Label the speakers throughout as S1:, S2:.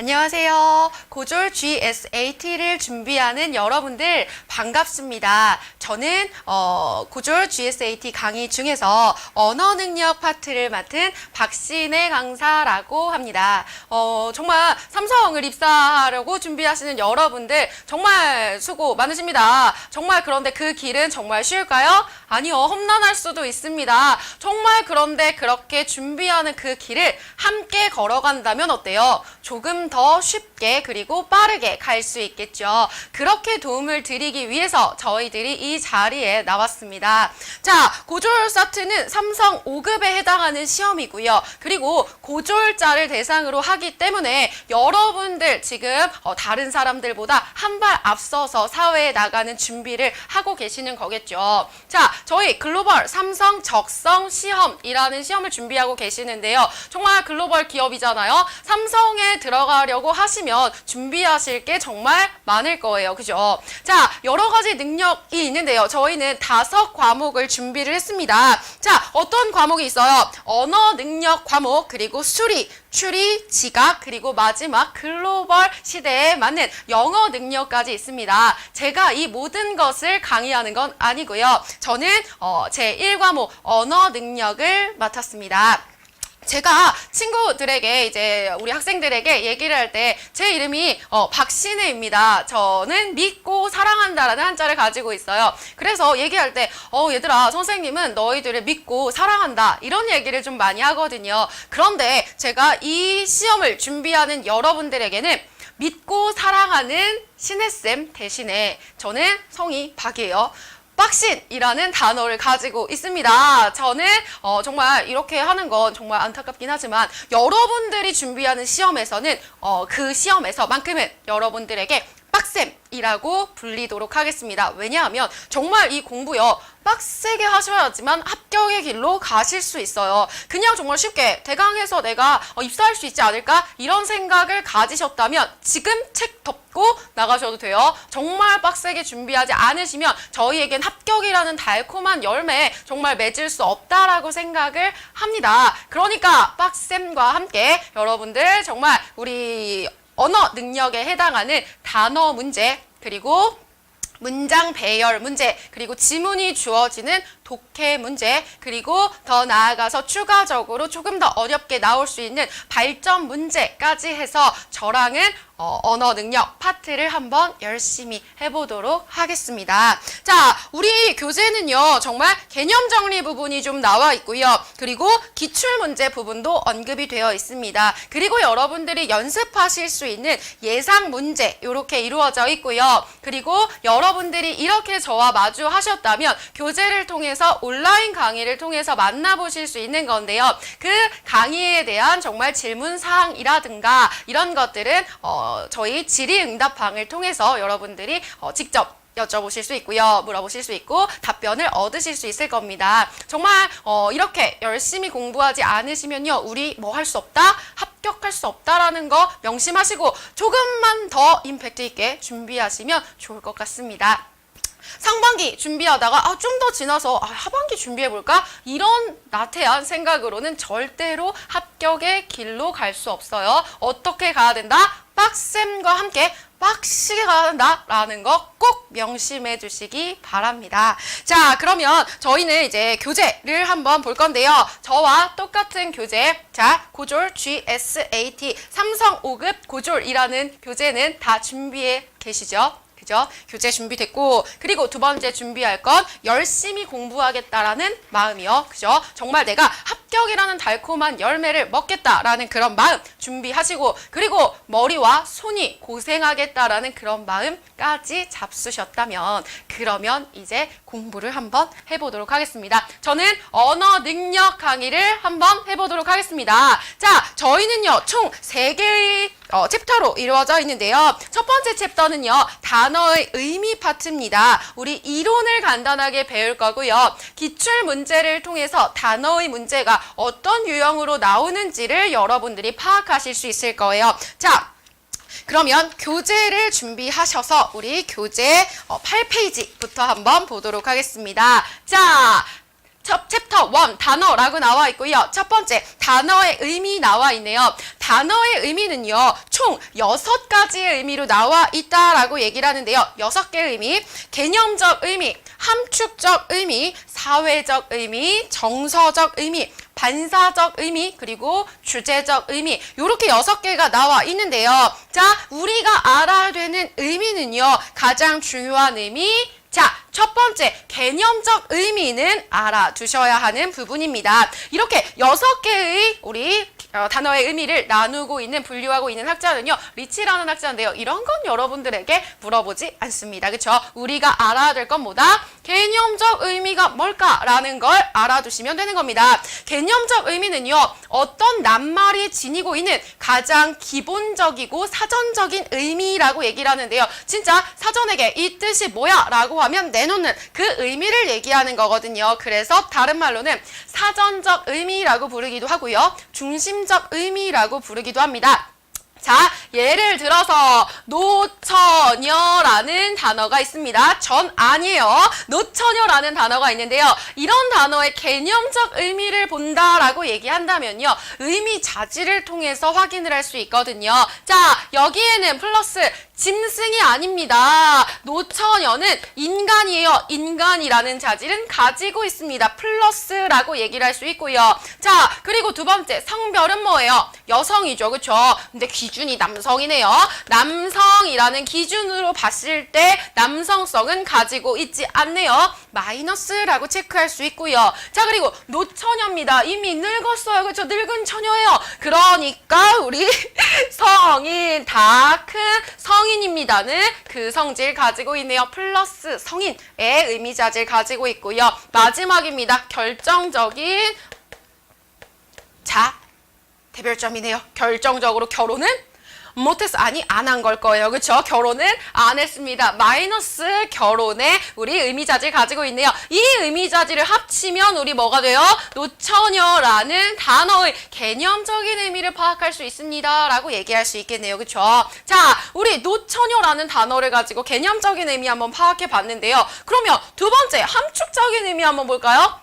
S1: 안녕하세요. 고졸 GSAT를 준비하는 여러분들 반갑습니다. 저는 고졸 GSAT 강의 중에서 언어 능력 파트를 맡은 박신혜 강사라고 합니다. 정말 삼성을 입사하려고 준비하시는 여러분들 정말 수고 많으십니다. 정말 그런데 그 길은 정말 쉬울까요? 아니요. 험난할 수도 있습니다. 정말 그런데 그렇게 준비하는 그 길을 함께 걸어간다면 어때요? 조금 더 쉽게 그리고 빠르게 갈 수 있겠죠. 그렇게 도움을 드리기 위해서 저희들이 이 자리에 나왔습니다. 자, 고졸 사트는 삼성 5급에 해당하는 시험이고요. 그리고 고졸자를 대상으로 하기 때문에 여러분들 지금 다른 사람들보다 한 발 앞서서 사회에 나가는 준비를 하고 계시는 거겠죠. 자, 저희 글로벌 삼성 적성 시험이라는 시험을 준비하고 계시는데요. 정말 글로벌 기업이잖아요. 삼성에 들어가려고 하시면 준비하실 게 정말 많을 거예요. 그죠? 자, 여러 가지 능력이 있는데요. 저희는 5과목을 준비를 했습니다. 자, 어떤 과목이 있어요? 언어 능력 과목, 그리고 수리, 추리, 지각, 그리고 마지막 글로벌 시대에 맞는 영어 능력까지 있습니다. 제가 이 모든 것을 강의하는 건 아니고요. 저는 제 1과목 언어 능력을 맡았습니다. 제가 친구들에게 이제 우리 학생들에게 얘기를 할 때 제 이름이 박신혜입니다. 저는 믿고 사랑한다라는 한자를 가지고 있어요. 그래서 얘기할 때 얘들아, 선생님은 너희들을 믿고 사랑한다, 이런 얘기를 좀 많이 하거든요. 그런데 제가 이 시험을 준비하는 여러분들에게는 믿고 사랑하는 신혜쌤 대신에 저는 성이 박이에요. 박신이라는 단어를 가지고 있습니다. 저는 정말 이렇게 하는 건 정말 안타깝긴 하지만 여러분들이 준비하는 시험에서는 그 시험에서만큼은 여러분들에게 빡쌤이라고 불리도록 하겠습니다. 왜냐하면 정말 이 공부요, 빡세게 하셔야지만 합격의 길로 가실 수 있어요. 그냥 정말 쉽게 대강해서 내가 입사할 수 있지 않을까? 이런 생각을 가지셨다면 지금 책 덮고 나가셔도 돼요. 정말 빡세게 준비하지 않으시면 저희에겐 합격이라는 달콤한 열매 정말 맺을 수 없다라고 생각을 합니다. 그러니까 빡쌤과 함께 여러분들 정말 우리 언어 능력에 해당하는 단어 문제, 그리고 문장 배열 문제, 그리고 지문이 주어지는 독해 문제, 그리고 더 나아가서 추가적으로 조금 더 어렵게 나올 수 있는 발전 문제까지 해서 저랑은 언어 능력 파트를 한번 열심히 해보도록 하겠습니다. 자, 우리 교재는요, 정말 개념 정리 부분이 좀 나와 있고요. 그리고 기출문제 부분도 언급이 되어 있습니다. 그리고 여러분들이 연습하실 수 있는 예상 문제 이렇게 이루어져 있고요. 그리고 여러분들이 이렇게 저와 마주하셨다면 교재를 통해서 온라인 강의를 통해서 만나보실 수 있는 건데요. 그 강의에 대한 정말 질문사항이라든가 이런 것들은 저희 질의응답방을 통해서 여러분들이 직접 여쭤보실 수 있고요. 물어보실 수 있고 답변을 얻으실 수 있을 겁니다. 정말 이렇게 열심히 공부하지 않으시면요, 우리 뭐 할 수 없다? 합격할 수 없다라는 거 명심하시고 조금만 더 임팩트 있게 준비하시면 좋을 것 같습니다. 상반기 준비하다가 좀 더 지나서 하반기 준비해볼까? 이런 나태한 생각으로는 절대로 합격의 길로 갈 수 없어요. 어떻게 가야 된다? 빡쌤과 함께 빡시게 가야 된다라는 거 꼭 명심해 주시기 바랍니다. 자, 그러면 저희는 이제 교재를 한번 볼 건데요. 저와 똑같은 교재, 자, 고졸 GSAT 삼성 5급 고졸이라는 교재는 다 준비해 계시죠? 그죠? 교재 준비됐고, 그리고 두 번째 준비할 건 열심히 공부하겠다라는 마음이요. 그죠? 정말 내가 합격이라는 달콤한 열매를 먹겠다라는 그런 마음 준비하시고, 그리고 머리와 손이 고생하겠다라는 그런 마음까지 잡수셨다면, 그러면 이제 공부를 한번 해보도록 하겠습니다. 저는 언어 능력 강의를 한번 해보도록 하겠습니다. 자, 저희는요, 총 3개의 챕터로 이루어져 있는데요. 첫 번째 챕터는요, 단어의 의미 파트입니다. 우리 이론을 간단하게 배울 거고요. 기출 문제를 통해서 단어의 문제가 어떤 유형으로 나오는지를 여러분들이 파악하실 수 있을 거예요. 자, 그러면 교재를 준비하셔서 우리 교재 8페이지부터 한번 보도록 하겠습니다. 자, 챕터 1 단어라고 나와 있고요. 첫 번째 단어의 의미 나와 있네요. 단어의 의미는요. 총 6가지의 의미로 나와 있다라고 얘기를 하는데요. 6개의 의미, 개념적 의미, 함축적 의미, 사회적 의미, 정서적 의미, 반사적 의미, 그리고 주제적 의미, 이렇게 6개가 나와 있는데요. 자, 우리가 알아야 되는 의미는요. 가장 중요한 의미, 자, 첫 번째 개념적 의미는 알아두셔야 하는 부분입니다. 이렇게 6개의 우리 단어의 의미를 나누고 있는, 분류하고 있는 학자는요. 리치라는 학자인데요. 이런 건 여러분들에게 물어보지 않습니다. 그렇죠? 우리가 알아야 될 건 뭐다? 개념적 의미가 뭘까라는 걸 알아두시면 되는 겁니다. 개념적 의미는요. 어떤 낱말이 지니고 있는 가장 기본적이고 사전적인 의미라고 얘기를 하는데요. 진짜 사전에게 이 뜻이 뭐야? 라고 하면 내놓는 그 의미를 얘기하는 거거든요. 그래서 다른 말로는 사전적 의미라고 부르기도 하고요. 중심적 의미라고 부르기도 합니다. 자, 예를 들어서 노처녀라는 단어가 있습니다. 전 아니에요. 노처녀라는 단어가 있는데요. 이런 단어의 개념적 의미를 본다라고 얘기한다면요. 의미 자질을 통해서 확인을 할 수 있거든요. 자, 여기에는 플러스 짐승이 아닙니다. 노처녀는 인간이에요. 인간이라는 자질은 가지고 있습니다. 플러스라고 얘기를 할 수 있고요. 자, 그리고 두 번째 성별은 뭐예요? 여성이죠. 그렇죠? 근데 기준이 남성이네요. 남성이라는 기준으로 봤을 때 남성성은 가지고 있지 않네요. 마이너스라고 체크할 수 있고요. 자, 그리고 노처녀입니다. 이미 늙었어요. 그렇죠? 늙은 처녀예요. 그러니까 우리 성인, 다 큰 성인입니다는 그 성질 가지고 있네요. 플러스 성인의 의미 자질 가지고 있고요. 마지막입니다. 결정적인, 자, 대별점이네요. 결정적으로 결혼은 못했어. 아니, 안 한 걸 거예요. 그렇죠? 결혼은 안 했습니다. 마이너스 결혼의 우리 의미자질 가지고 있네요. 이 의미자질을 합치면 우리 뭐가 돼요? 노처녀라는 단어의 개념적인 의미를 파악할 수 있습니다. 라고 얘기할 수 있겠네요. 그렇죠? 자, 우리 노처녀라는 단어를 가지고 개념적인 의미 한번 파악해 봤는데요. 그러면 두 번째 함축적인 의미 한번 볼까요?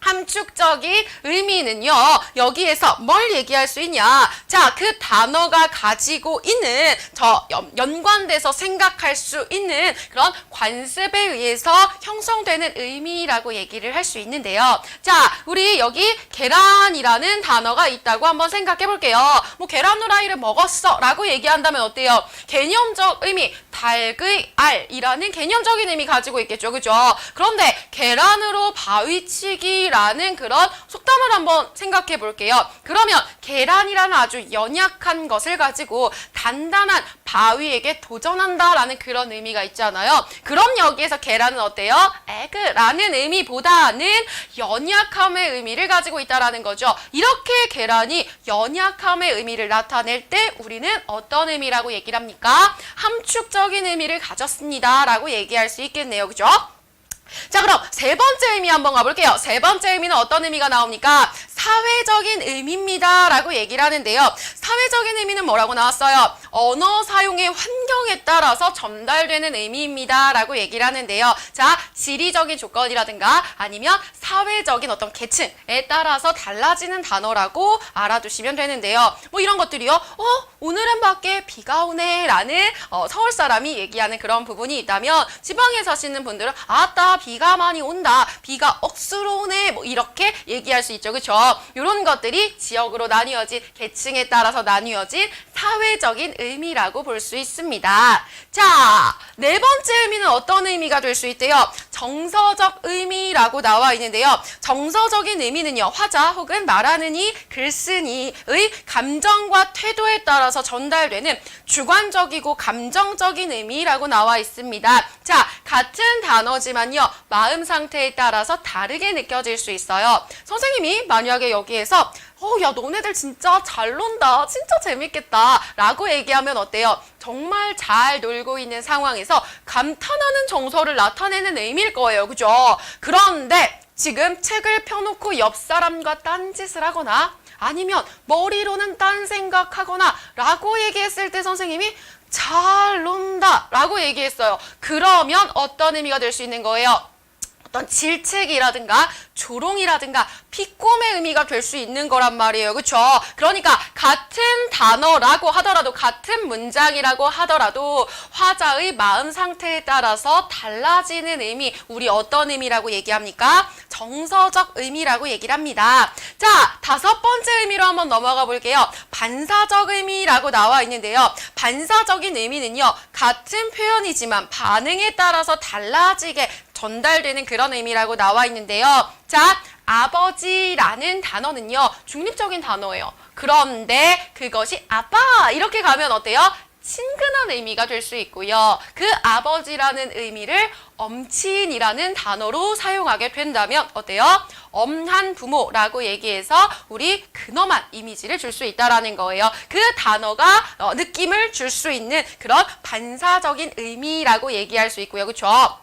S1: 함축적인 의미는요. 여기에서 뭘 얘기할 수 있냐. 자, 그 단어가 가지고 있는 연관돼서 생각할 수 있는 그런 관습에 의해서 형성되는 의미라고 얘기를 할 수 있는데요. 자, 우리 여기 계란이라는 단어가 있다고 한번 생각해 볼게요. 뭐 계란 후라이를 먹었어 라고 얘기한다면 어때요? 개념적 의미, 닭의 알이라는 개념적인 의미 가지고 있겠죠. 그죠? 그런데 계란으로 바위치기 라는 그런 속담을 한번 생각해 볼게요. 그러면 계란이라는 아주 연약한 것을 가지고 단단한 바위에게 도전한다라는 그런 의미가 있잖아요. 그럼 여기에서 계란은 어때요? 에그라는 의미보다는 연약함의 의미를 가지고 있다라는 거죠. 이렇게 계란이 연약함의 의미를 나타낼 때 우리는 어떤 의미라고 얘기를 합니까? 함축적인 의미를 가졌습니다. 라고 얘기할 수 있겠네요. 그죠? 자, 그럼 세 번째 의미 한번 가볼게요. 세 번째 의미는 어떤 의미가 나옵니까? 사회적인 의미입니다. 라고 얘기를 하는데요. 사회적인 의미는 뭐라고 나왔어요? 언어 사용의 환경에 따라서 전달되는 의미입니다. 라고 얘기를 하는데요. 자, 지리적인 조건이라든가 아니면 사회적인 어떤 계층에 따라서 달라지는 단어라고 알아두시면 되는데요. 뭐 이런 것들이요. 오늘은 밖에 비가 오네 라는 서울 사람이 얘기하는 그런 부분이 있다면 지방에 사시는 분들은 아따 비가 많이 온다. 비가 억수로 오네. 뭐 이렇게 얘기할 수 있죠. 그렇죠? 이런 것들이 지역으로 나뉘어진 계층에 따라서 나뉘어진 사회적인 의미라고 볼 수 있습니다. 자, 네 번째 의미는 어떤 의미가 될 수 있대요? 정서적 의미라고 나와 있는데요. 정서적인 의미는요. 화자 혹은 말하는 이, 글쓴이의 감정과 태도에 따라서 전달되는 주관적이고 감정적인 의미라고 나와 있습니다. 자, 같은 단어지만요. 마음 상태에 따라서 다르게 느껴질 수 있어요. 선생님이 만약에 여기에서 야, 너네들 진짜 잘 논다. 진짜 재밌겠다. 라고 얘기하면 어때요? 정말 잘 놀고 있는 상황에서 감탄하는 정서를 나타내는 의미일 거예요. 그죠? 그런데 지금 책을 펴놓고 옆 사람과 딴짓을 하거나 아니면 머리로는 딴 생각하거나 라고 얘기했을 때 선생님이 잘 논다 라고 얘기했어요. 그러면 어떤 의미가 될 수 있는 거예요? 어떤 질책이라든가 조롱이라든가 비꼬의 의미가 될 수 있는 거란 말이에요. 그렇죠? 그러니까 같은 단어라고 하더라도 같은 문장이라고 하더라도 화자의 마음 상태에 따라서 달라지는 의미, 우리 어떤 의미라고 얘기합니까? 정서적 의미라고 얘기를 합니다. 자, 5번째 의미로 한번 넘어가 볼게요. 반사적 의미라고 나와 있는데요. 반사적인 의미는요, 같은 표현이지만 반응에 따라서 달라지게 전달되는 그런 의미라고 나와 있는데요. 자, 아버지라는 단어는요, 중립적인 단어예요. 그런데 그것이 아빠 이렇게 가면 어때요? 친근한 의미가 될 수 있고요. 그 아버지라는 의미를 엄친이라는 단어로 사용하게 된다면 어때요? 엄한 부모라고 얘기해서 우리 근엄한 이미지를 줄 수 있다라는 거예요. 그 단어가 느낌을 줄 수 있는 그런 반사적인 의미라고 얘기할 수 있고요. 그렇죠?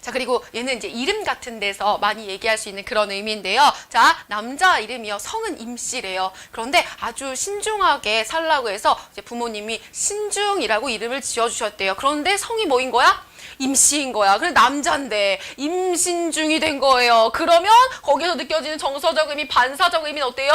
S1: 자, 그리고 얘는 이제 이름 같은 데서 많이 얘기할 수 있는 그런 의미인데요. 자, 남자 이름이요. 성은 임씨래요. 그런데 아주 신중하게 살라고 해서 이제 부모님이 신중이라고 이름을 지어주셨대요. 그런데 성이 뭐인 거야? 임씨인 거야. 그래 남자인데 임신중이 된 거예요. 그러면 거기서 느껴지는 정서적 의미, 반사적 의미는 어때요?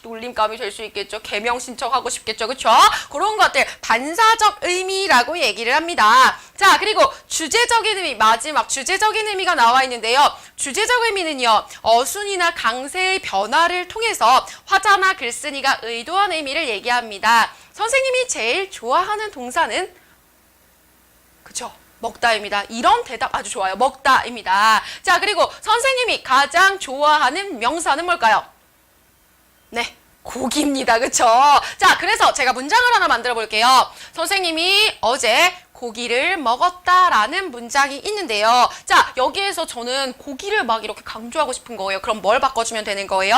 S1: 놀림감이 될 수 있겠죠. 개명 신청하고 싶겠죠. 그렇죠? 그런 것들 반사적 의미라고 얘기를 합니다. 자, 그리고 주제적인 의미, 마지막 주제적인 의미가 나와 있는데요. 주제적 의미는요, 어순이나 강세의 변화를 통해서 화자나 글쓴이가 의도한 의미를 얘기합니다. 선생님이 제일 좋아하는 동사는 그쵸? 먹다입니다. 이런 대답 아주 좋아요. 먹다입니다. 자, 그리고 선생님이 가장 좋아하는 명사는 뭘까요? 네, 고기입니다. 그쵸? 자, 그래서 제가 문장을 하나 만들어 볼게요. 선생님이 어제 고기를 먹었다라는 문장이 있는데요. 자, 여기에서 저는 고기를 막 이렇게 강조하고 싶은 거예요. 그럼 뭘 바꿔주면 되는 거예요?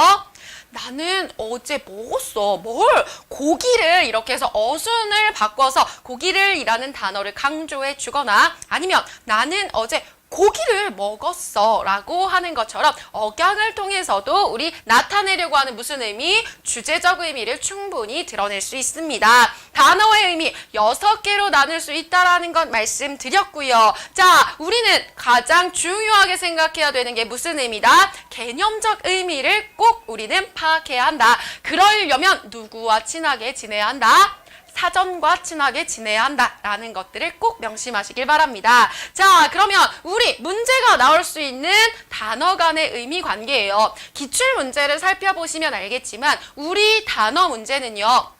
S1: 나는 어제 먹었어. 뭘? 고기를 이렇게 해서 어순을 바꿔서 고기를 이라는 단어를 강조해 주거나 아니면 나는 어제 고기를 먹었어 라고 하는 것처럼 억양을 통해서도 우리 나타내려고 하는 무슨 의미? 주제적 의미를 충분히 드러낼 수 있습니다. 단어의 의미 6개로 나눌 수 있다는 것 말씀드렸고요. 자, 우리는 가장 중요하게 생각해야 되는 게 무슨 의미다? 개념적 의미를 꼭 우리는 파악해야 한다. 그러려면 누구와 친하게 지내야 한다? 사전과 친하게 지내야 한다라는 것들을 꼭 명심하시길 바랍니다. 자, 그러면 우리 문제가 나올 수 있는 단어 간의 의미 관계예요. 기출 문제를 살펴보시면 알겠지만 우리 단어 문제는요.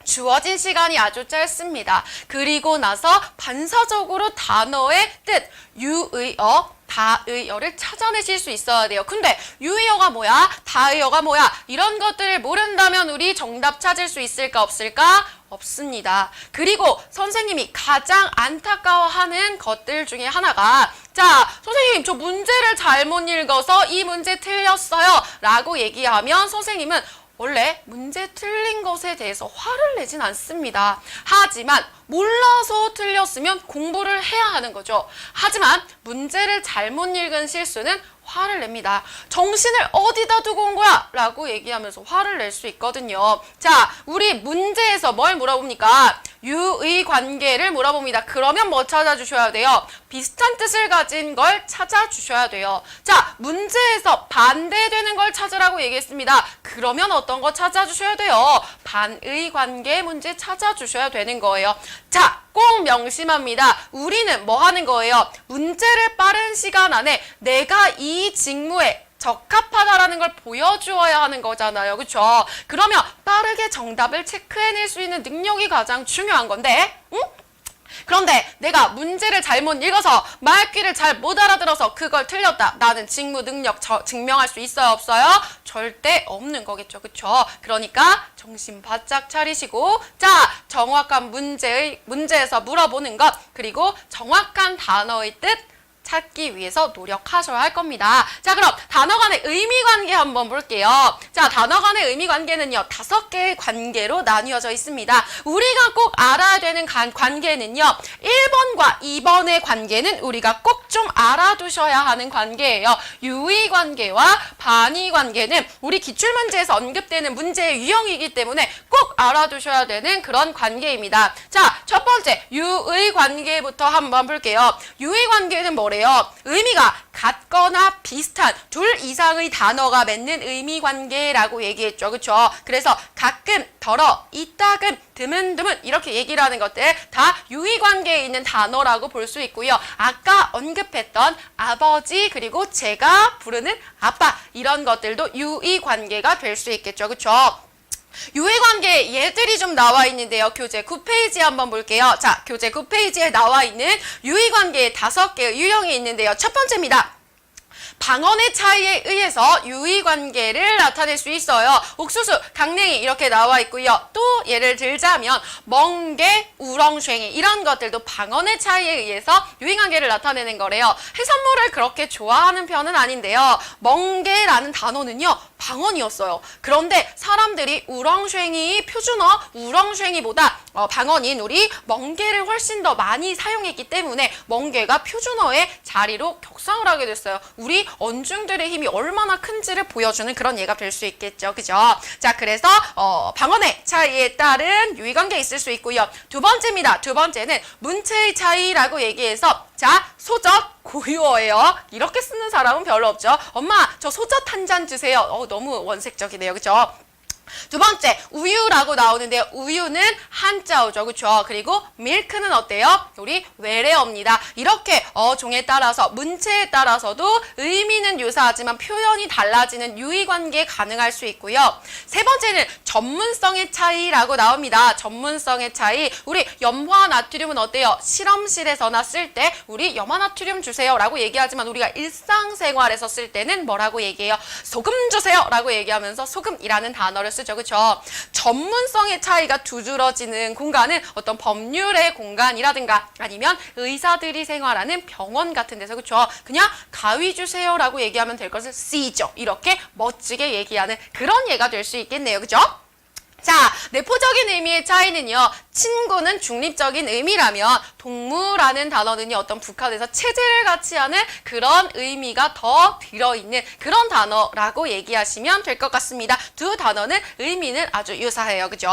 S1: 주어진 시간이 아주 짧습니다. 그리고 나서 반사적으로 단어의 뜻, 유의어, 다의어를 찾아내실 수 있어야 돼요. 근데 유의어가 뭐야? 다의어가 뭐야? 이런 것들을 모른다면 우리 정답 찾을 수 있을까 없을까? 없습니다. 그리고 선생님이 가장 안타까워하는 것들 중에 하나가 자, 선생님 저 문제를 잘못 읽어서 이 문제 틀렸어요 라고 얘기하면 선생님은 원래 문제 틀린 것에 대해서 화를 내진 않습니다. 하지만 몰라서 틀렸으면 공부를 해야 하는 거죠. 하지만 문제를 잘못 읽은 실수는 화를 냅니다. 정신을 어디다 두고 온 거야? 라고 얘기하면서 화를 낼 수 있거든요. 자, 우리 문제에서 뭘 물어봅니까? 유의 관계를 물어봅니다. 그러면 뭐 찾아주셔야 돼요? 비슷한 뜻을 가진 걸 찾아주셔야 돼요. 자, 문제에서 반대되는 걸 찾으라고 얘기했습니다. 그러면 어떤 거 찾아주셔야 돼요? 반의 관계 문제 찾아주셔야 되는 거예요. 자, 꼭 명심합니다. 우리는 뭐 하는 거예요? 문제를 빠른 시간 안에 내가 이 직무에 적합하다라는 걸 보여주어야 하는 거잖아요. 그렇죠? 그러면 빠르게 정답을 체크해낼 수 있는 능력이 가장 중요한 건데 응? 그런데 내가 문제를 잘못 읽어서 말귀를 잘 못 알아들어서 그걸 틀렸다. 나는 직무 능력 증명할 수 있어요? 없어요? 절대 없는 거겠죠. 그렇죠? 그러니까 정신 바짝 차리시고 자, 정확한 문제에서 물어보는 것 그리고 정확한 단어의 뜻 찾기 위해서 노력하셔야 할 겁니다. 자, 그럼 단어 간의 의미 관계 한번 볼게요. 자, 단어 간의 의미 관계는요. 5개의 관계로 나뉘어져 있습니다. 우리가 꼭 알아야 되는 관계는요. 1번과 2번의 관계는 우리가 꼭 좀 알아두셔야 하는 관계예요. 유의 관계와 반의 관계는 우리 기출문제에서 언급되는 문제의 유형이기 때문에 꼭 알아두셔야 되는 그런 관계입니다. 자, 첫 번째 유의 관계부터 한번 볼게요. 유의 관계는 뭐래요? 의미가 같거나 비슷한 둘 이상의 단어가 맺는 의미 관계라고 얘기했죠. 그쵸? 그래서 가끔, 덜어, 이따금, 드문드문 이렇게 얘기를 하는 것들 다 유의 관계에 있는 단어라고 볼 수 있고요. 아까 언급했던 아버지 그리고 제가 부르는 아빠 이런 것들도 유의 관계가 될 수 있겠죠. 그쵸? 유의관계 예들이 좀 나와 있는데요. 교재 9페이지 한번 볼게요. 자, 교재 9페이지에 나와 있는 유의관계의 5개의 유형이 있는데요. 첫 번째입니다. 방언의 차이에 의해서 유의관계를 나타낼 수 있어요. 옥수수, 강냉이 이렇게 나와 있고요. 또 예를 들자면 멍게, 우렁쉥이 이런 것들도 방언의 차이에 의해서 유의관계를 나타내는 거래요. 해산물을 그렇게 좋아하는 편은 아닌데요. 멍게라는 단어는요. 방언이었어요. 그런데 사람들이 우렁쉥이 표준어 우렁쉥이보다 방언인 우리 멍게를 훨씬 더 많이 사용했기 때문에 멍게가 표준어의 자리로 격상을 하게 됐어요. 우리 언중들의 힘이 얼마나 큰지를 보여주는 그런 예가 될 수 있겠죠. 그죠? 자, 그래서 방언의 차이에 따른 유의관계 있을 수 있고요. 두 번째입니다. 두 번째는 문체의 차이라고 얘기해서 자, 소젓 고유어예요. 이렇게 쓰는 사람은 별로 없죠. 엄마, 저 소젓 한 잔 주세요. 너무 원색적이네요. 그죠? 두 번째, 우유라고 나오는데요. 우유는 한자어죠. 그렇죠? 그리고 밀크는 어때요? 우리 외래어입니다. 이렇게 어종에 따라서, 문체에 따라서도 의미는 유사하지만 표현이 달라지는 유의관계 가능할 수 있고요. 세 번째는 전문성의 차이라고 나옵니다. 전문성의 차이. 우리 염화나트륨은 어때요? 실험실에서나 쓸 때 우리 염화나트륨 주세요 라고 얘기하지만 우리가 일상생활에서 쓸 때는 뭐라고 얘기해요? 소금 주세요 라고 얘기하면서 소금이라는 단어를 쓰죠. 그렇죠? 전문성의 차이가 두드러지는 공간은 어떤 법률의 공간이라든가 아니면 의사들이 생활하는 병원 같은 데서 그렇죠? 그냥 가위 주세요라고 얘기하면 될 것을 C죠. 이렇게 멋지게 얘기하는 그런 예가 될 수 있겠네요. 그렇죠? 자, 내포적인 의미의 차이는요. 친구는 중립적인 의미라면 동무라는 단어는요. 어떤 북한에서 체제를 같이 하는 그런 의미가 더 들어있는 그런 단어라고 얘기하시면 될 것 같습니다. 두 단어는 의미는 아주 유사해요. 그죠?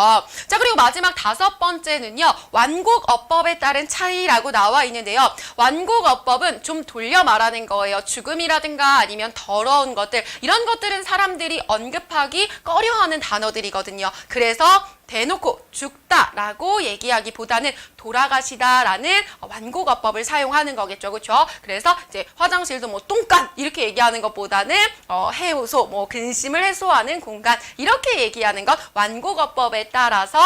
S1: 자, 그리고 마지막 5번째는요. 완곡어법에 따른 차이라고 나와 있는데요. 완곡어법은 좀 돌려 말하는 거예요. 죽음이라든가 아니면 더러운 것들 이런 것들은 사람들이 언급하기 꺼려하는 단어들이거든요. 그래서 대놓고 죽다라고 얘기하기보다는 돌아가시다라는 완곡어법을 사용하는 거겠죠. 그렇죠? 그래서 이제 화장실도 뭐 똥간 이렇게 얘기하는 것보다는 해소소 뭐 근심을 해소하는 공간 이렇게 얘기하는 것 완곡어법에 따라서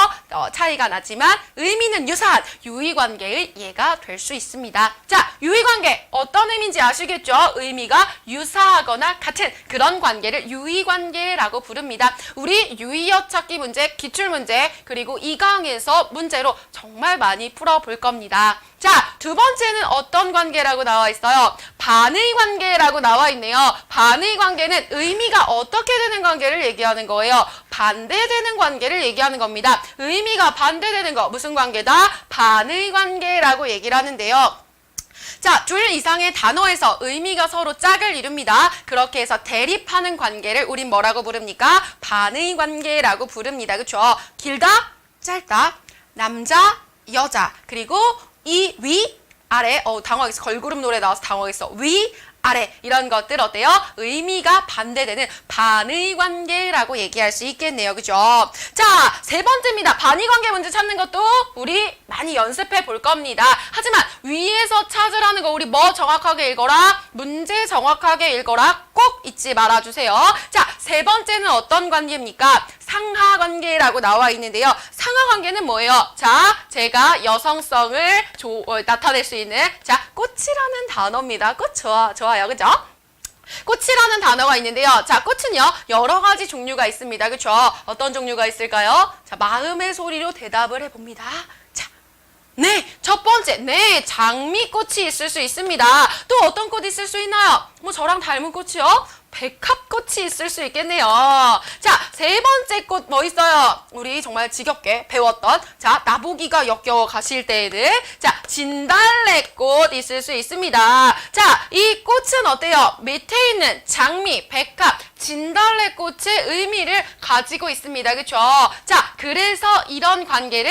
S1: 차이가 나지만 의미는 유사한 유의관계의 예가 될 수 있습니다. 자, 유의관계 어떤 의미인지 아시겠죠? 의미가 유사하거나 같은 그런 관계를 유의관계라고 부릅니다. 우리 유의어 찾기 문제, 기출문제 그리고 이 강에서 문제로 정말 많이 풀어볼 겁니다. 자, 두 번째는 어떤 관계라고 나와 있어요? 반의 관계라고 나와 있네요. 반의 관계는 의미가 어떻게 되는 관계를 얘기하는 거예요. 반대되는 관계를 얘기하는 겁니다. 의미가 반대되는 거 무슨 관계다? 반의 관계라고 얘기를 하는데요. 자, 둘 이상의 단어에서 의미가 서로 짝을 이룹니다. 그렇게 해서 대립하는 관계를 우린 뭐라고 부릅니까? 반의 관계라고 부릅니다. 그렇죠? 길다, 짧다, 남자, 여자, 그리고 이 위, 아래, 당황했어. 걸그룹 노래 나와서 당황했어. 위, 아래 이런 것들 어때요? 의미가 반대되는 반의 관계라고 얘기할 수 있겠네요. 그죠? 자, 세 번째입니다. 반의 관계 문제 찾는 것도 우리 많이 연습해 볼 겁니다. 하지만 위에서 찾으라는 거 우리 뭐 정확하게 읽어라? 문제 정확하게 읽어라. 꼭 잊지 말아주세요. 자, 세 번째는 어떤 관계입니까? 상하관계라고 나와 있는데요. 상하관계는 뭐예요? 자, 제가 여성성을 나타낼 수 있는 자, 꽃이라는 단어입니다. 꽃 좋아요. 그죠? 꽃이라는 단어가 있는데요. 자, 꽃은요. 여러 가지 종류가 있습니다. 그렇죠? 어떤 종류가 있을까요? 자, 마음의 소리로 대답을 해봅니다. 자, 네, 첫 번째, 네, 장미꽃이 있을 수 있습니다. 또 어떤 꽃이 있을 수 있나요? 뭐 저랑 닮은 꽃이요? 백합꽃이 있을 수 있겠네요. 자, 세 번째 꽃 뭐 있어요? 우리 정말 지겹게 배웠던 자, 나보기가 역겨워 가실 때에는 자, 진달래꽃 있을 수 있습니다. 자, 이 꽃은 어때요? 밑에 있는 장미, 백합, 진달래꽃의 의미를 가지고 있습니다. 그렇죠? 자, 그래서 이런 관계를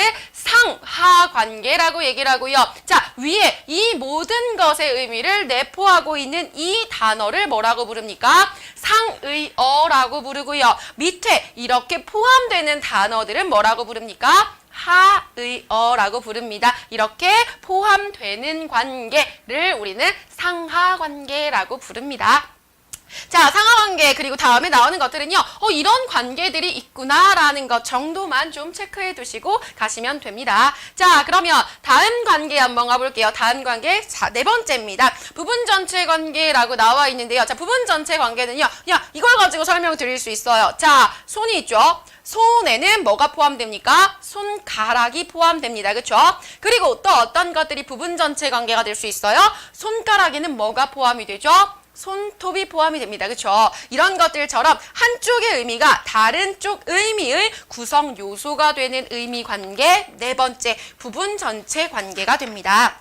S1: 상하 관계라고 얘기를 하고요. 자, 위에 이 모든 것의 의미를 내포하고 있는 이 단어를 뭐라고 부릅니까? 상의어라고 부르고요. 밑에 이렇게 포함되는 단어들은 뭐라고 부릅니까? 하의어라고 부릅니다. 이렇게 포함되는 관계를 우리는 상하관계라고 부릅니다. 자, 상하관계 그리고 다음에 나오는 것들은요. 이런 관계들이 있구나라는 것 정도만 좀 체크해 두시고 가시면 됩니다. 자, 그러면 다음 관계 한번 가볼게요. 다음 관계, 자, 네 번째입니다. 부분전체 관계라고 나와 있는데요. 자, 부분전체 관계는요. 그냥 이걸 가지고 설명드릴 수 있어요. 자, 손이 있죠. 손에는 뭐가 포함됩니까? 손가락이 포함됩니다. 그렇죠? 그리고 또 어떤 것들이 부분전체 관계가 될 수 있어요? 손가락에는 뭐가 포함이 되죠? 손톱이 포함이 됩니다. 그렇죠? 이런 것들처럼 한쪽의 의미가 다른 쪽 의미의 구성 요소가 되는 의미 관계, 네 번째 부분 전체 관계가 됩니다.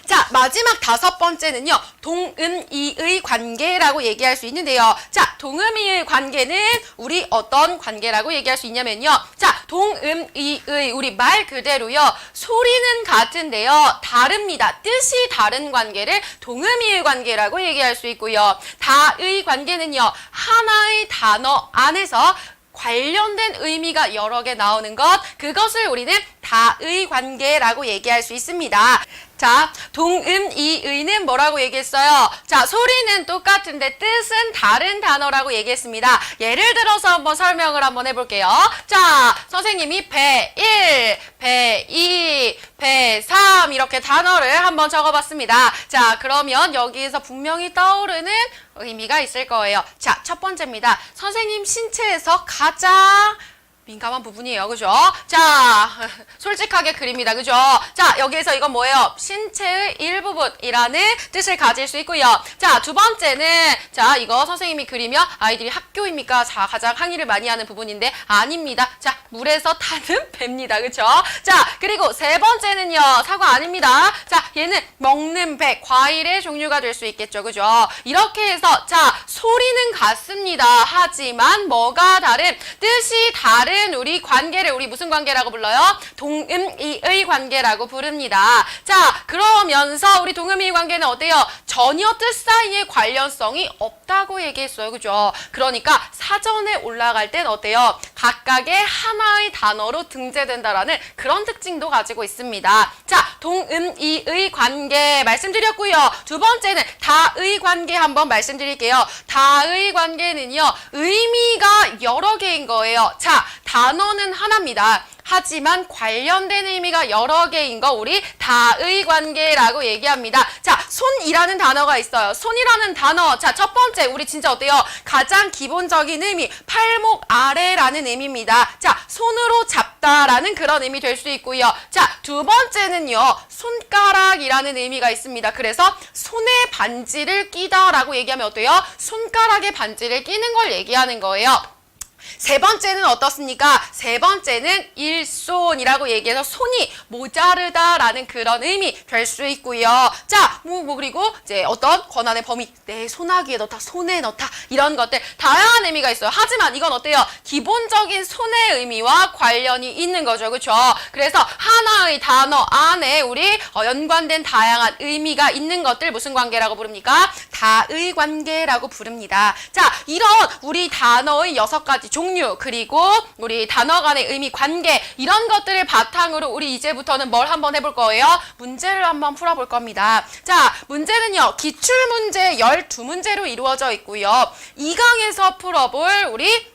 S1: 자, 마지막 다섯 번째는요. 동음이의 관계라고 얘기할 수 있는데요. 자, 동음이의 관계는 우리 어떤 관계라고 얘기할 수 있냐면요. 자, 동음이의 우리 말 그대로요. 소리는 같은데요. 다릅니다. 뜻이 다른 관계를 동음이의 관계라고 얘기할 수 있고요. 다의 관계는요. 하나의 단어 안에서 관련된 의미가 여러 개 나오는 것, 그것을 우리는 다의 관계라고 얘기할 수 있습니다. 자, 동음이의는 뭐라고 얘기했어요? 자, 소리는 똑같은데 뜻은 다른 단어라고 얘기했습니다. 예를 들어서 한번 설명을 한번 해볼게요. 자, 선생님이 배1, 배2, 배3 이렇게 단어를 한번 적어봤습니다. 자, 그러면 여기에서 분명히 떠오르는 의미가 있을 거예요. 자, 첫 번째입니다. 선생님 신체에서 가장 민감한 부분이에요. 그죠? 자, 솔직하게 그립니다. 그죠? 자, 여기에서 이건 뭐예요? 신체의 일부분이라는 뜻을 가질 수 있고요. 자, 두 번째는, 자, 이거 선생님이 그리면 아이들이 학교입니까? 자, 가장 항의를 많이 하는 부분인데, 아닙니다. 자, 물에서 타는 배입니다. 그죠? 자, 그리고 세 번째는요, 사과 아닙니다. 자, 얘는 먹는 배, 과일의 종류가 될 수 있겠죠. 그죠? 이렇게 해서, 자, 소리는 같습니다. 하지만 뭐가 다른, 뜻이 다른 우리 관계를 우리 무슨 관계라고 불러요? 동음이의 관계라고 부릅니다. 자, 그러면서 우리 동음이의 관계는 어때요? 전혀 뜻 사이의 관련성이 없다고 얘기했어요. 그죠? 그러니까 사전에 올라갈 땐 어때요? 각각의 하나의 단어로 등재된다라는 그런 특징도 가지고 있습니다. 자, 동음이의 관계 말씀드렸고요. 두 번째는 다의 관계 한번 말씀드릴게요. 다의 관계는요. 의미가 여러 개인 거예요. 자, 단어는 하나입니다. 하지만 관련된 의미가 여러 개인 거 우리 다의 관계라고 얘기합니다. 자, 손이라는 단어가 있어요. 손이라는 단어. 자, 첫 번째 우리 진짜 어때요? 가장 기본적인 의미, 팔목 아래라는 의미입니다. 자, 손으로 잡다라는 그런 의미 될 수 있고요. 자, 두 번째는요. 손가락이라는 의미가 있습니다. 그래서 손에 반지를 끼다라고 얘기하면 어때요? 손가락에 반지를 끼는 걸 얘기하는 거예요. 세 번째는 어떻습니까? 세 번째는 일손이라고 얘기해서 손이 모자르다라는 그런 의미 될 수 있고요. 자, 그리고 이제 어떤 권한의 범위, 내 손아귀에 넣다, 손에 넣다 이런 것들 다양한 의미가 있어요. 하지만 이건 어때요? 기본적인 손의 의미와 관련이 있는 거죠. 그렇죠? 그래서 하나의 단어 안에 우리 연관된 다양한 의미가 있는 것들 무슨 관계라고 부릅니까? 다의 관계라고 부릅니다. 자, 이런 우리 단어의 6가지 종류 그리고 우리 단어 간의 의미 관계 이런 것들을 바탕으로 우리 이제부터는 뭘 한번 해볼 거예요? 문제를 한번 풀어볼 겁니다. 자, 문제는요. 기출문제 12문제로 이루어져 있고요. 2강에서 풀어볼 우리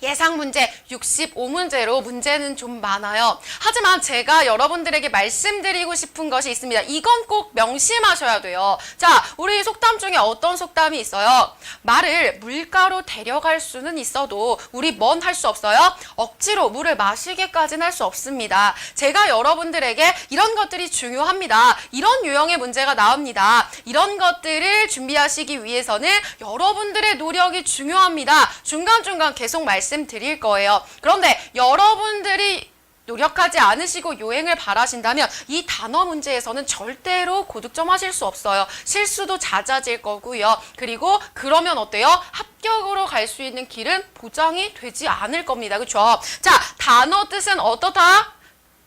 S1: 예상 문제 65문제로 문제는 좀 많아요. 하지만 제가 여러분들에게 말씀드리고 싶은 것이 있습니다. 이건 꼭 명심하셔야 돼요. 자, 우리 속담 중에 어떤 속담이 있어요? 말을 물가로 데려갈 수는 있어도 우리 뭔 할 수 없어요? 억지로 물을 마시게까지는 할 수 없습니다. 제가 여러분들에게 이런 것들이 중요합니다. 이런 유형의 문제가 나옵니다. 이런 것들을 준비하시기 위해서는 여러분들의 노력이 중요합니다. 중간중간 계속 말씀드릴 거예요. 그런데 여러분들이 노력하지 않으시고 요행을 바라신다면 이 단어 문제에서는 절대로 고득점 하실 수 없어요. 실수도 잦아질 거고요. 그리고 그러면 어때요? 합격으로 갈 수 있는 길은 보장이 되지 않을 겁니다. 그렇죠? 자, 단어 뜻은 어떻다?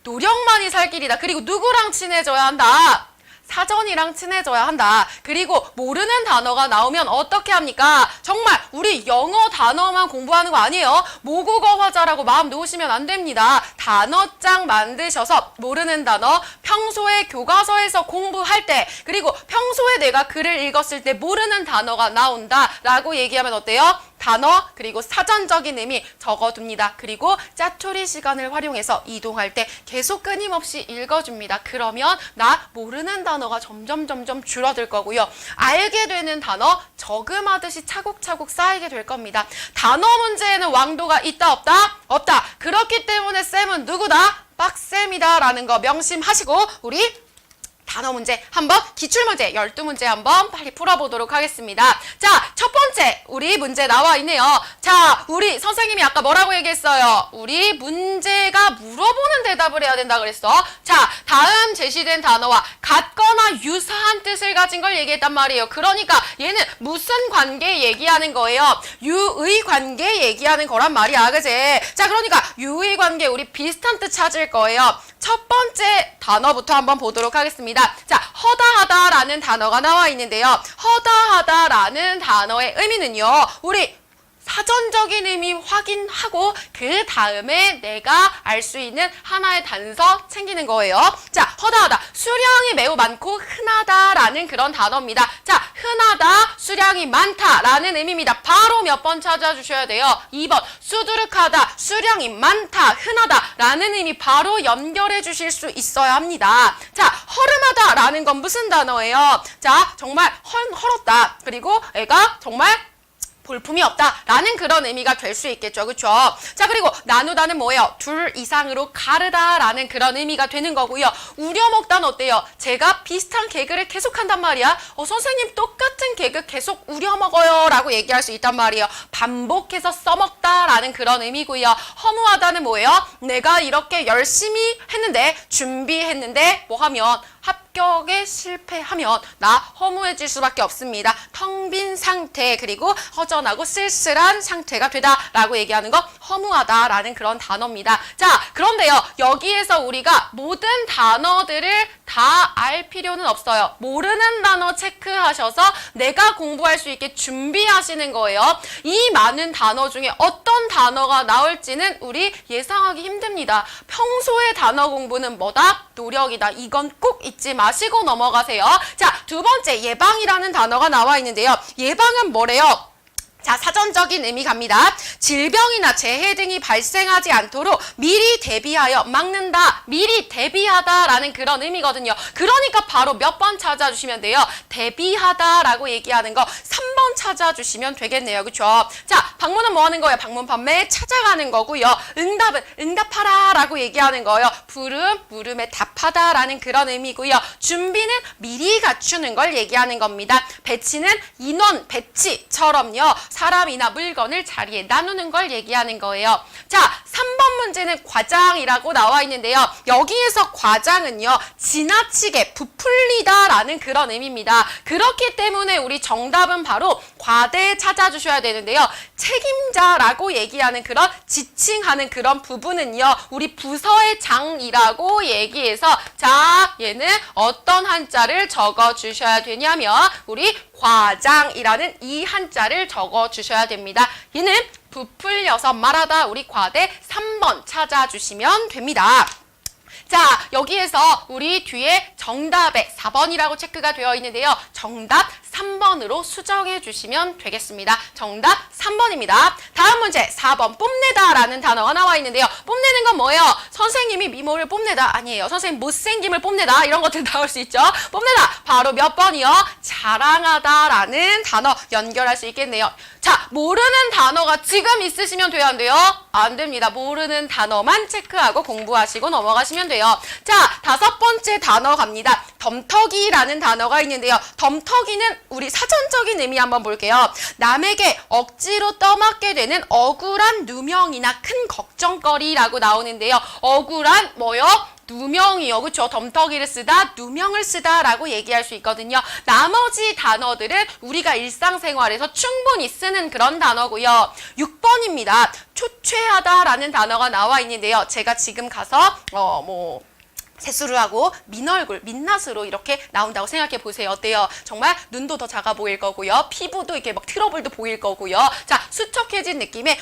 S1: 노력만이 살 길이다. 그리고 누구랑 친해져야 한다? 사전이랑 친해져야 한다. 그리고 모르는 단어가 나오면 어떻게 합니까? 정말 우리 영어 단어만 공부하는 거 아니에요. 모국어 화자라고 마음 놓으시면 안 됩니다. 단어장 만드셔서 모르는 단어 평소에 교과서에서 공부할 때 그리고 평소에 내가 글을 읽었을 때 모르는 단어가 나온다라고 얘기하면 어때요? 단어 그리고 사전적인 의미 적어둡니다. 그리고 짜투리 시간을 활용해서 이동할 때 계속 끊임없이 읽어줍니다. 그러면 나 모르는 단어가 점점 줄어들 거고요. 알게 되는 단어 저금하듯이 차곡차곡 쌓이게 될 겁니다. 단어 문제에는 왕도가 있다 없다? 없다. 그렇기 때문에 쌤은 누구다? 빡쌤이다 라는 거 명심하시고 우리 단어 문제 한번 기출문제 12문제 한번 빨리 풀어보도록 하겠습니다. 자, 첫 번째 우리 문제 나와 있네요. 자, 우리 선생님이 아까 뭐라고 얘기했어요? 우리 문제가 물어보는 대답을 해야 된다 그랬어. 자, 다음 제시된 단어와 같거나 유사한 뜻을 가진 걸 얘기했단 말이에요. 그러니까 얘는 무슨 관계 얘기하는 거예요? 유의 관계 얘기하는 거란 말이야. 그제? 자, 그러니까 유의 관계 우리 비슷한 뜻 찾을 거예요. 첫 번째 단어부터 한번 보도록 하겠습니다. 자, 허다하다라는 단어가 나와 있는데요. 허다하다라는 단어의 의미는요. 우리 사전적인 의미 확인하고 그 다음에 내가 알 수 있는 하나의 단서 챙기는 거예요. 자, 허다하다. 수량이 매우 많고 흔하다라는 그런 단어입니다. 자, 흔하다, 수량이 많다라는 의미입니다. 바로 몇 번 찾아주셔야 돼요. 2번. 수두룩하다, 수량이 많다, 흔하다라는 의미 바로 연결해 주실 수 있어야 합니다. 자, 허름하다라는 건 무슨 단어예요? 자, 정말 헐었다. 그리고 애가 정말 볼품이 없다라는 그런 의미가 될 수 있겠죠. 그렇죠? 자, 그리고 나누다는 뭐예요? 둘 이상으로 가르다라는 그런 의미가 되는 거고요. 우려먹다는 어때요? 제가 비슷한 개그를 계속한단 말이야. 선생님 똑같은 개그 계속 우려먹어요 라고 얘기할 수 있단 말이에요. 반복해서 써먹다라는 그런 의미고요. 허무하다는 뭐예요? 내가 이렇게 열심히 했는데 준비했는데 뭐 하면 합격에 실패하면 나 허무해질 수밖에 없습니다. 텅 빈 상태 그리고 허전하고 쓸쓸한 상태가 되다라고 얘기하는 거 허무하다라는 그런 단어입니다. 자, 그런데요. 여기에서 우리가 모든 단어들을 다 알 필요는 없어요. 모르는 단어 체크하셔서 내가 공부할 수 있게 준비하시는 거예요. 이 많은 단어 중에 어떤 단어가 나올지는 우리 예상하기 힘듭니다. 평소에 단어 공부는 뭐다? 노력이다. 이건 꼭 잊지 마시고 넘어가세요. 자, 두 번째 예방이라는 단어가 나와 있는데요. 예방은 뭐래요? 자, 사전적인 의미 갑니다. 질병이나 재해 등이 발생하지 않도록 미리 대비하여 막는다, 미리 대비하다라는 그런 의미거든요. 그러니까 바로 몇 번 찾아주시면 돼요. 대비하다라고 얘기하는 거 3번 찾아주시면 되겠네요. 그렇죠? 자, 방문은 뭐 하는 거예요? 방문 판매 찾아가는 거고요. 응답은 응답하라라고 얘기하는 거예요. 부름, 물음에 답하다라는 그런 의미고요. 준비는 미리 갖추는 걸 얘기하는 겁니다. 배치는 인원 배치처럼요. 사람이나 물건을 자리에 나누는 걸 얘기하는 거예요. 자, 3번 문제는 과장이라고 나와 있는데요. 여기에서 과장은요. 지나치게 부풀리다라는 그런 의미입니다. 그렇기 때문에 우리 정답은 바로 과대 찾아주셔야 되는데요. 책임자라고 얘기하는 그런 지칭하는 그런 부분은요. 우리 부서의 장이라고 얘기해서 자, 얘는 어떤 한자를 적어주셔야 되냐면 우리 과장이라는 이 한자를 적어주셔야 됩니다. 얘는 부풀려서 말하다 우리 과대 3번 찾아주시면 됩니다. 자, 여기에서 우리 뒤에 정답에 4번이라고 체크가 되어 있는데요. 정답 3번으로 수정해 주시면 되겠습니다. 정답 3번입니다. 다음 문제 4번 뽐내다라는 단어가 나와 있는데요. 뽐내는 건 뭐예요? 선생님이 미모를 뽐내다 아니에요. 선생님 못생김을 뽐내다 이런 것들 나올 수 있죠. 뽐내다 바로 몇 번이요? 자랑하다라는 단어 연결할 수 있겠네요. 자, 모르는 단어가 지금 있으시면 돼요, 안 돼요? 안 됩니다. 모르는 단어만 체크하고 공부하시고 넘어가시면 돼요. 자, 5번째 단어 갑니다. 덤터기라는 단어가 있는데요. 덤터기는 우리 사전적인 의미 한번 볼게요. 남에게 억지로 떠맡게 되는 억울한 누명이나 큰 걱정거리라고 나오는데요. 억울한 뭐요? 누명이요. 그쵸? 덤터기를 쓰다, 누명을 쓰다라고 얘기할 수 있거든요. 나머지 단어들은 우리가 일상생활에서 충분히 쓰는 그런 단어고요. 6번입니다. 초췌하다라는 단어가 나와 있는데요. 제가 지금 가서 세수를 하고 민얼굴, 민낯으로 이렇게 나온다고 생각해 보세요. 어때요? 정말 눈도 더 작아 보일 거고요. 피부도 이렇게 막 트러블도 보일 거고요. 자, 수척해진 느낌의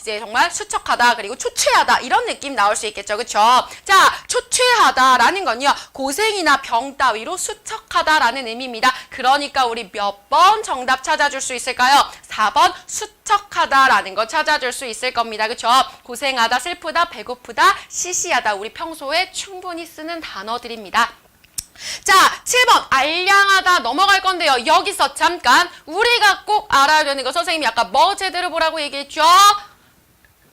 S1: 이제 정말 수척하다 그리고 초췌하다 이런 느낌 나올 수 있겠죠. 그쵸? 자, 초췌하다라는 건요. 고생이나 병 따위로 수척하다라는 의미입니다. 그러니까 우리 몇 번 정답 찾아줄 수 있을까요? 4번 수척하다라는 거 찾아줄 수 있을 겁니다. 그쵸? 고생하다, 슬프다, 배고프다, 시시하다 우리 평소에 충분히 쓰는 단어들입니다. 자, 7번 알량하다 넘어갈 건데요. 여기서 잠깐 우리가 꼭 알아야 되는 거 선생님이 아까 뭐 제대로 보라고 얘기했죠?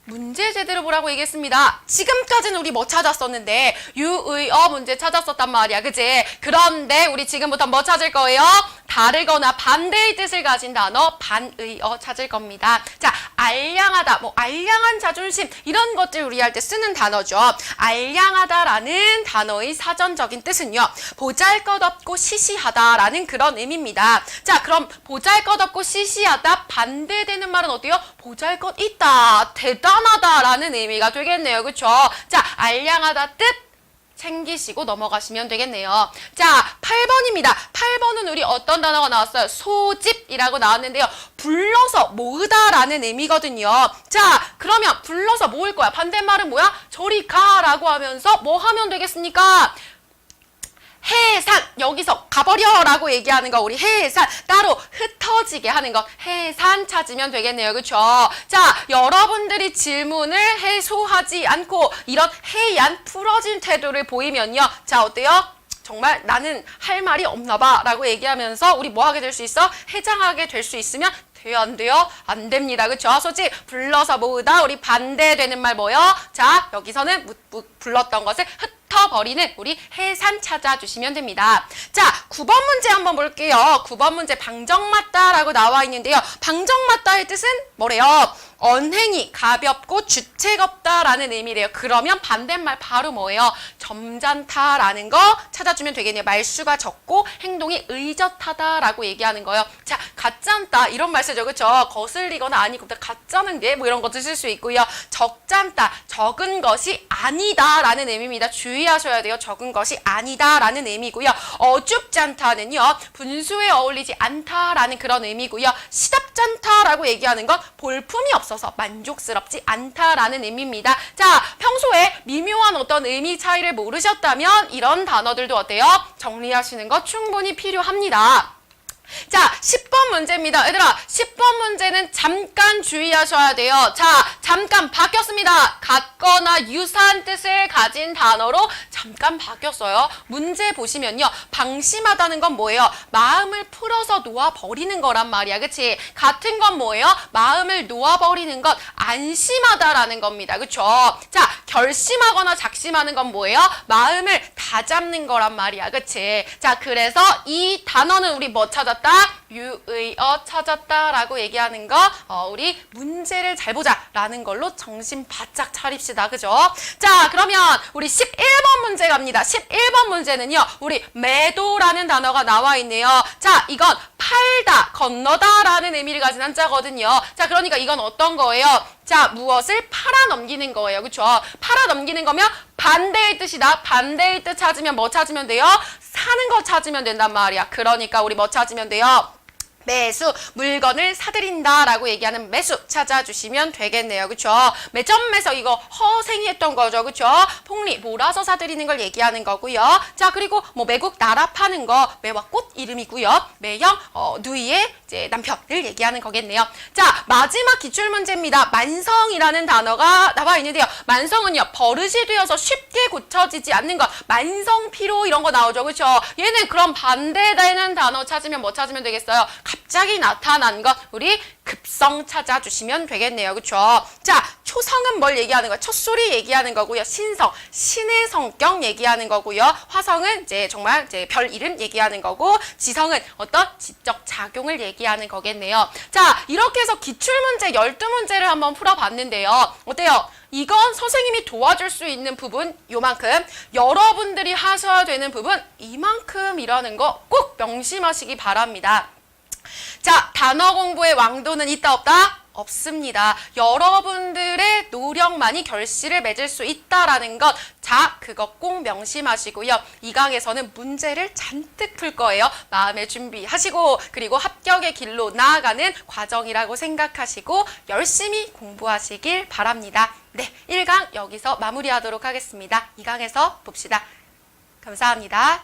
S1: 문제 제대로 보라고 얘기했습니다. 지금까지는 우리 뭐 찾았었는데 유의어 문제 찾았었단 말이야. 그치? 그런데 우리 지금부터 뭐 찾을 거예요? 다르거나 반대의 뜻을 가진 단어 반의어 찾을 겁니다. 자, 알량하다, 알량한 자존심 이런 것들 우리 할 때 쓰는 단어죠. 알량하다라는 단어의 사전적인 뜻은요. 보잘것없고 시시하다라는 그런 의미입니다. 자, 그럼 보잘것없고 시시하다 반대되는 말은 어때요? 보잘것있다, 대단하다라는 의미가 되겠네요. 그쵸? 자, 알량하다 뜻 챙기시고 넘어가시면 되겠네요. 자, 8번입니다. 8번은 우리 어떤 단어가 나왔어요? 소집이라고 나왔는데요. 불러서 모으다라는 의미거든요. 자, 그러면 불러서 모을 거야. 반대말은 뭐야? 저리 가라고 하면서 뭐 하면 되겠습니까? 해산, 여기서 가버려라고 얘기하는 거 우리 해산, 따로 흩어지게 하는 거 해산 찾으면 되겠네요. 그쵸? 자, 여러분들이 질문을 해소하지 않고 이런 해이한 풀어진 태도를 보이면요. 자, 어때요? 정말 나는 할 말이 없나 봐 라고 얘기하면서 우리 뭐 하게 될 수 있어? 해장하게 될 수 있으면 돼요, 안 돼요? 안 됩니다. 그쵸? 솔직히 불러서 모으다 우리 반대되는 말 뭐요? 자, 여기서는 불렀던 것을 흩어버리는 우리 해산 찾아주시면 됩니다. 자, 9번 문제 한번 볼게요. 9번 문제 방정맞다라고 나와 있는데요. 방정맞다의 뜻은 뭐래요? 언행이 가볍고 주책 없다라는 의미래요. 그러면 반대말 바로 뭐예요? 점잖다라는 거 찾아주면 되겠네요. 말수가 적고 행동이 의젓하다라고 얘기하는 거예요. 자, 같잖다 이런 말 쓰죠. 그쵸? 거슬리거나 아니고 같자는 게 뭐 이런 것도 쓸 수 있고요. 적잖다, 적은 것이 아니다라는 의미입니다. 주의하셔야 돼요. 적은 것이 아니다라는 의미고요. 어줍잖다는요. 분수에 어울리지 않다라는 그런 의미고요. 시답잖다라고 얘기하는 건 볼품이 없어서 만족스럽지 않다라는 의미입니다. 자, 평소에 미묘한 어떤 의미 차이를 모르셨다면 이런 단어들도 어때요? 정리하시는 거 충분히 필요합니다. 자, 10번 문제입니다. 얘들아, 10번 문제는 잠깐 주의하셔야 돼요. 자, 잠깐 바뀌었습니다. 같거나 유사한 뜻을 가진 단어로 잠깐 바뀌었어요. 문제 보시면요. 방심하다는 건 뭐예요? 마음을 풀어서 놓아버리는 거란 말이야. 그치? 같은 건 뭐예요? 마음을 놓아버리는 건 안심하다라는 겁니다. 그쵸? 자, 결심하거나 작심하는 건 뭐예요? 마음을 다잡는 거란 말이야. 그치? 자, 그래서 이 단어는 우리 뭐 찾았다? 유의어 찾았다라고 얘기하는 거 우리 문제를 잘 보자라는 걸로 정신 바짝 차립시다. 그죠? 자, 그러면 우리 11번 문제 갑니다. 11번 문제는요. 우리 매도라는 단어가 나와 있네요. 자, 이건 팔다, 건너다라는 의미를 가진 한자거든요. 자, 그러니까 이건 어떤 거예요? 자, 무엇을 팔아넘기는 거예요. 그쵸? 팔아넘기는 거면 반대의 뜻이다. 반대의 뜻 찾으면 뭐 찾으면 돼요? 사는 거 찾으면 된단 말이야. 그러니까 우리 뭐 찾으면 돼요? 매수, 물건을 사들인다라고 얘기하는 매수 찾아주시면 되겠네요. 그쵸? 매점에서 이거 허생이 했던 거죠. 그쵸? 폭리, 몰아서 사들이는 걸 얘기하는 거고요. 자, 그리고 뭐 매국 나라 파는 거 매와 꽃 이름이고요. 매형, 누이의 이제 남편을 얘기하는 거겠네요. 자, 마지막 기출문제입니다. 만성이라는 단어가 나와 있는데요. 만성은요, 버릇이 되어서 쉽게 고쳐지지 않는 것. 만성피로 이런 거 나오죠. 그쵸? 얘는 그럼 반대되는 단어 찾으면 뭐 찾으면 되겠어요? 갑자기 나타난 것 우리 급성 찾아주시면 되겠네요. 그쵸? 자, 초성은 뭘 얘기하는 거예요? 첫소리 얘기하는 거고요. 신성, 신의 성격 얘기하는 거고요. 화성은 이제 정말 이제 별 이름 얘기하는 거고, 지성은 어떤 지적 작용을 얘기하는 거겠네요. 자, 이렇게 해서 기출문제 12문제를 한번 풀어봤는데요. 어때요? 이건 선생님이 도와줄 수 있는 부분 요만큼, 여러분들이 하셔야 되는 부분 이만큼이라는 거 꼭 명심하시기 바랍니다. 자, 단어 공부의 왕도는 있다 없다? 없습니다. 여러분들의 노력만이 결실을 맺을 수 있다라는 것. 자, 그거 꼭 명심하시고요. 이 강에서는 문제를 잔뜩 풀 거예요. 마음의 준비하시고, 그리고 합격의 길로 나아가는 과정이라고 생각하시고 열심히 공부하시길 바랍니다. 네, 1강 여기서 마무리하도록 하겠습니다. 2강에서 봅시다. 감사합니다.